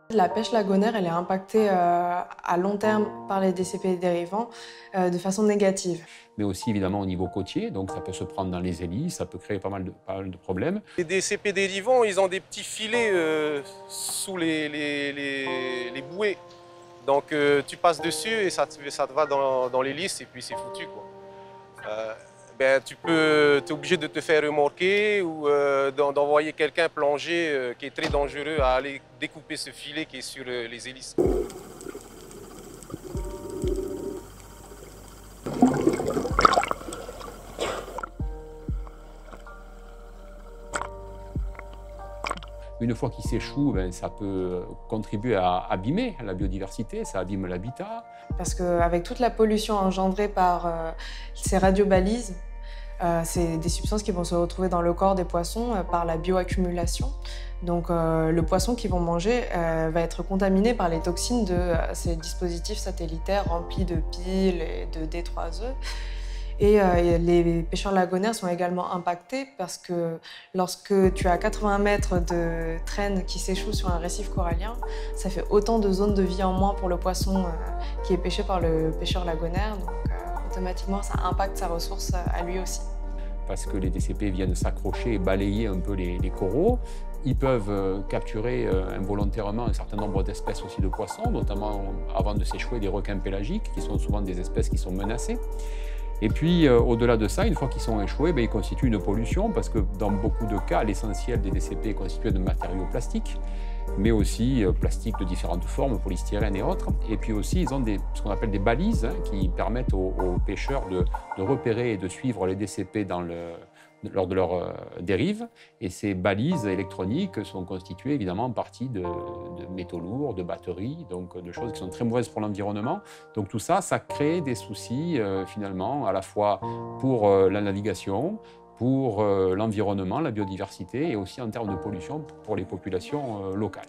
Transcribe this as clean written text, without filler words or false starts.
La pêche lagonaire, elle est impactée à long terme par les DCP dérivants de façon négative. Mais aussi évidemment au niveau côtier, donc ça peut se prendre dans les hélices, ça peut créer pas mal de problèmes. Les DCP dérivants, ils ont des petits filets sous les bouées. Donc tu passes dessus et ça te va dans l'hélice et puis c'est foutu, quoi. Tu es obligé de te faire remorquer ou d'envoyer quelqu'un plonger qui est très dangereux à aller découper ce filet qui est sur les hélices. Une fois qu'il s'échoue, ça peut contribuer à abîmer la biodiversité, ça abîme l'habitat. Parce qu'avec toute la pollution engendrée par ces radiobalises, c'est des substances qui vont se retrouver dans le corps des poissons par la bioaccumulation. Donc le poisson qu'ils vont manger va être contaminé par les toxines de ces dispositifs satellitaires remplis de piles et de D3E. Et les pêcheurs lagonaires sont également impactés parce que lorsque tu as 80 mètres de traîne qui s'échoue sur un récif corallien, ça fait autant de zones de vie en moins pour le poisson qui est pêché par le pêcheur lagonaire. Donc automatiquement, ça impacte sa ressource à lui aussi. Parce que les DCP viennent s'accrocher et balayer un peu les coraux. Ils peuvent capturer involontairement un certain nombre d'espèces aussi de poissons, notamment avant de s'échouer des requins pélagiques, qui sont souvent des espèces qui sont menacées. Et puis, au-delà de ça, une fois qu'ils sont échoués, ils constituent une pollution parce que dans beaucoup de cas, l'essentiel des DCP est constitué de matériaux plastiques, mais aussi plastiques de différentes formes, polystyrène et autres. Et puis aussi, ils ont ce qu'on appelle des balises qui permettent aux pêcheurs de repérer et de suivre les DCP lors de leur dérive. Et ces balises électroniques sont constituées évidemment en partie de métaux lourds, de batteries, donc de choses qui sont très mauvaises pour l'environnement. Donc tout ça, ça crée des soucis finalement à la fois pour la navigation, pour l'environnement, la biodiversité et aussi en termes de pollution pour les populations locales.